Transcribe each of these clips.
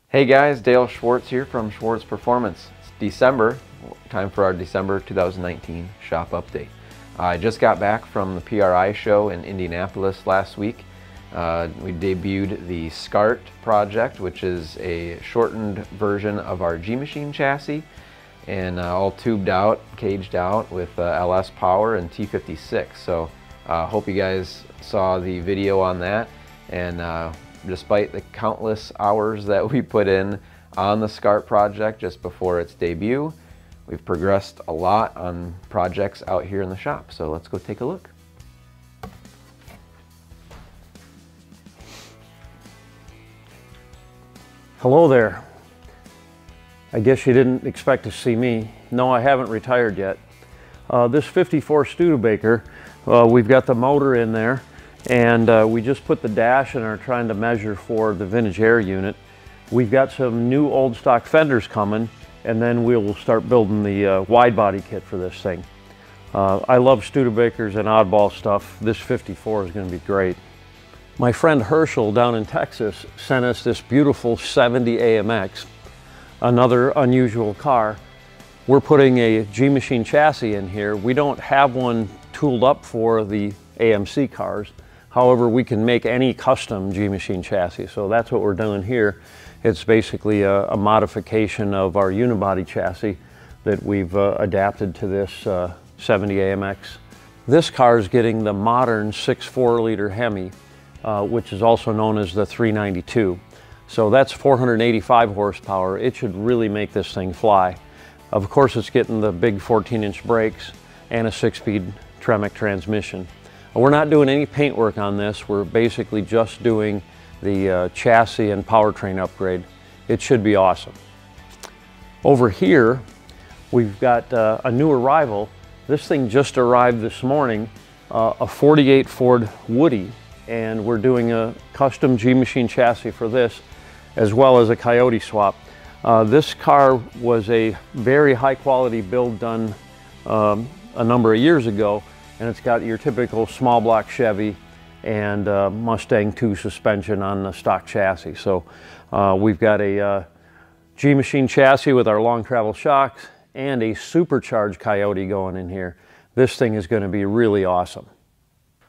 Hey guys, Dale Schwartz here from Schwartz Perfomance. It's December, time for our December 2019 shop update. I just got back from the PRI show in Indianapolis last week. We debuted the SCART project, which is a shortened version of our G-Machine chassis, and all tubed out, caged out with LS power and T56. So hope you guys saw the video on that. And despite the countless hours that we put in on the SCART project just before its debut, we've progressed a lot on projects out here in the shop. So let's go take a look. Hello there. I guess you didn't expect to see me. No, I haven't retired yet. This 54 Studebaker, we've got the motor in there, and we just put the dash and are trying to measure for the vintage air unit. We've got some new old stock fenders coming, and then we'll start building the wide body kit for this thing. I love Studebakers and oddball stuff. This 54 is going to be great. My friend Herschel down in Texas sent us this beautiful 70 AMX, another unusual car. We're putting a G-Machine chassis in here. We don't have one tooled up for the AMC cars. However, we can make any custom G-Machine chassis, so that's what we're doing here. It's basically a modification of our unibody chassis that we've adapted to this 70 AMX. This car is getting the modern 6.4 liter Hemi, which is also known as the 392. So that's 485 horsepower. It should really make this thing fly. Of course, it's getting the big 14-inch brakes and a 6-speed Tremec transmission. We're not doing any paint work on this. We're basically just doing the chassis and powertrain upgrade. It should be awesome. Over here, we've got a new arrival. This thing just arrived this morning, a 48 Ford Woody, and we're doing a custom G-Machine chassis for this, as well as a Coyote swap. This car was a very high quality build done a number of years ago, and it's got your typical small block Chevy and Mustang 2 suspension on the stock chassis. So we've got a G-Machine chassis with our long travel shocks and a supercharged Coyote going in here. This thing is going to be really awesome.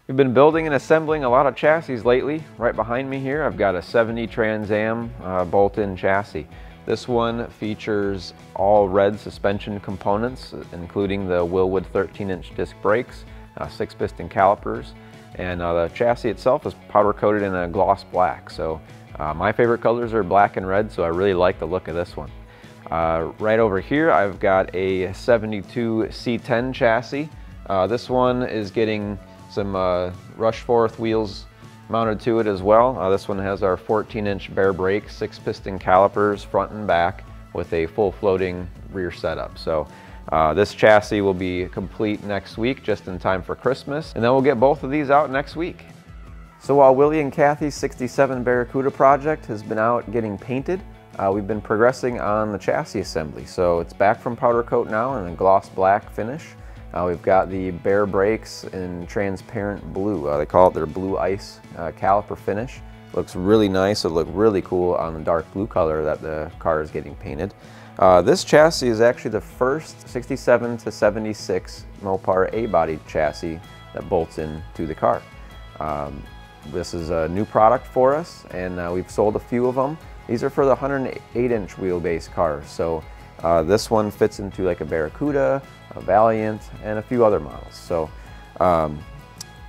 We've been building and assembling a lot of chassis lately. Right behind me here, I've got a 70 Trans Am bolt-in chassis. This one features all red suspension components, including the Wilwood 13-inch disc brakes, 6-piston calipers, and the chassis itself is powder coated in a gloss black. So my favorite colors are black and red, so I really like the look of this one. Right over here, I've got a 72 C10 chassis. This one is getting some Rushforth wheels mounted to it as well. This one has our 14-inch bare brake, 6-piston calipers front and back with a full floating rear setup. So this chassis will be complete next week, just in time for Christmas, and then we'll get both of these out next week. So while Willie and Kathy's 67 Barracuda project has been out getting painted, we've been progressing on the chassis assembly. So it's back from powder coat now in a gloss black finish. We've got the bare brakes in transparent blue. They call it their blue ice caliper finish. Looks really nice. It'll look really cool on the dark blue color that the car is getting painted. This chassis is actually the first 67 to 76 Mopar A-body chassis that bolts into the car. This is a new product for us, and we've sold a few of them. These are for the 108-inch wheelbase cars. So this one fits into like a Barracuda, a Valiant, and a few other models. So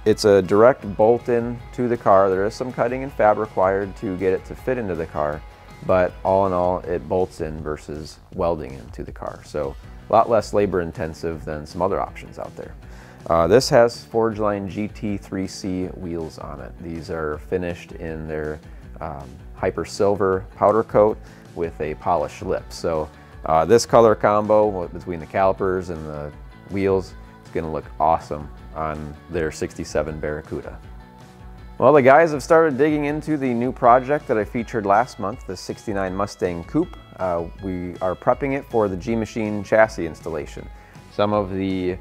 it's a direct bolt-in to the car. There is some cutting and fab required to get it to fit into the car, but all in all, it bolts in versus welding into the car. So a lot less labor intensive than some other options out there. This has Forgeline GT3C wheels on it. These are finished in their Hyper Silver powder coat with a polished lip. So this color combo between the calipers and the wheels is going to look awesome on their 67 Barracuda. Well, the guys have started digging into the new project that I featured last month, the 69 Mustang Coupe. We are prepping it for the G-Machine chassis installation. Some of the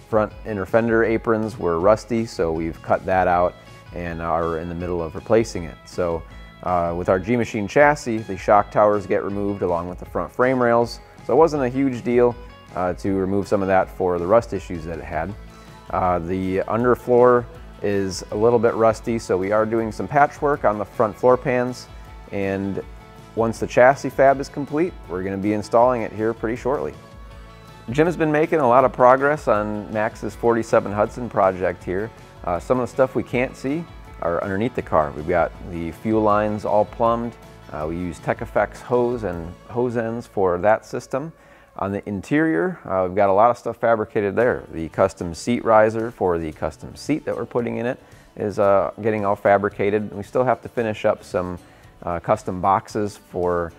front inner fender aprons were rusty, so we've cut that out and are in the middle of replacing it. So With our G-Machine chassis, the shock towers get removed along with the front frame rails, so it wasn't a huge deal to remove some of that for the rust issues that it had. The underfloor is a little bit rusty, so we are doing some patchwork on the front floor pans, and once the chassis fab is complete, we're going to be installing it here pretty shortly. Jim has been making a lot of progress on Max's 47 Hudson project here. Some of the stuff we can't see are underneath the car. We've got the fuel lines all plumbed. We use Tech Effects hose and hose ends for that system. On the interior, we've got a lot of stuff fabricated there. The custom seat riser for the custom seat that we're putting in it is getting all fabricated. We still have to finish up some custom boxes for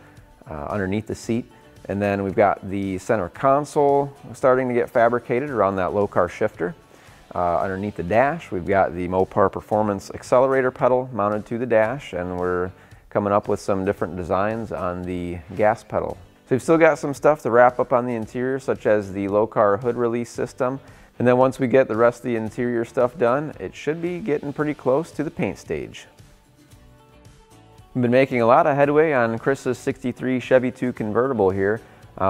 underneath the seat. And then we've got the center console starting to get fabricated around that low car shifter. Underneath the dash, we've got the Schwartz Perfomance accelerator pedal mounted to the dash, and we're coming up with some different designs on the gas pedal. So we've still got some stuff to wrap up on the interior, such as the low car hood release system. And then once we get the rest of the interior stuff done, it should be getting pretty close to the paint stage. We've been making a lot of headway on Chris's 63 Chevy 2 convertible here.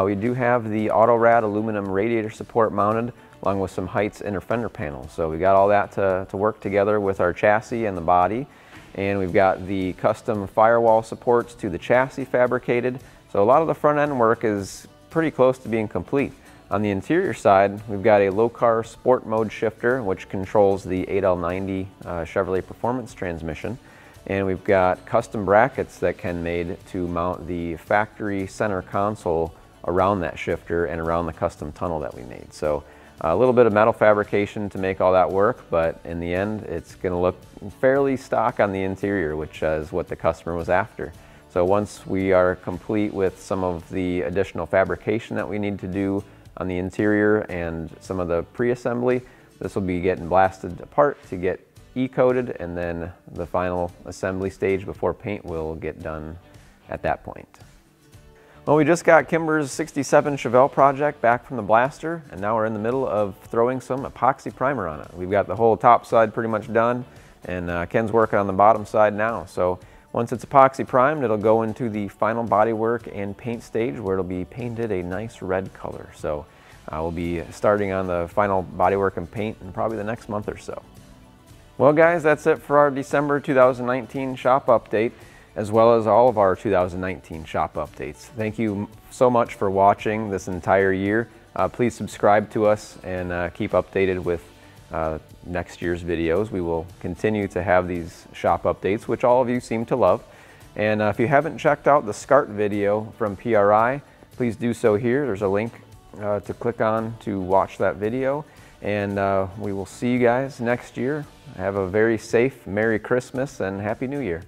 We do have the Autorad aluminum radiator support mounted, along with some Heights inner fender panels. So we got all that to work together with our chassis and the body. And we've got the custom firewall supports to the chassis fabricated. So a lot of the front end work is pretty close to being complete. On the interior side, we've got a low car sport mode shifter, which controls the 8L90 Chevrolet Performance transmission. And we've got custom brackets that can be made to mount the factory center console around that shifter and around the custom tunnel that we made. So a little bit of metal fabrication to make all that work, but in the end, it's going to look fairly stock on the interior, which is what the customer was after. So once we are complete with some of the additional fabrication that we need to do on the interior and some of the pre-assembly, this will be getting blasted apart to get E-coated, and then the final assembly stage before paint will get done at that point. Well, we just got Kimber's 67 Chevelle project back from the blaster, and now we're in the middle of throwing some epoxy primer on it. We've got the whole top side pretty much done, and Ken's working on the bottom side now. So once it's epoxy primed, it'll go into the final bodywork and paint stage, where it'll be painted a nice red color. So we'll be starting on the final bodywork and paint in probably the next month or so. Well guys, that's it for our December 2019 shop update, as well as all of our 2019 shop updates. Thank you so much for watching this entire year. Please subscribe to us and keep updated with next year's videos. We will continue to have these shop updates, which all of you seem to love. And if you haven't checked out the SCART video from PRI, please do so here. There's a link to click on to watch that video. And we will see you guys next year. Have a very safe Merry Christmas and Happy New Year.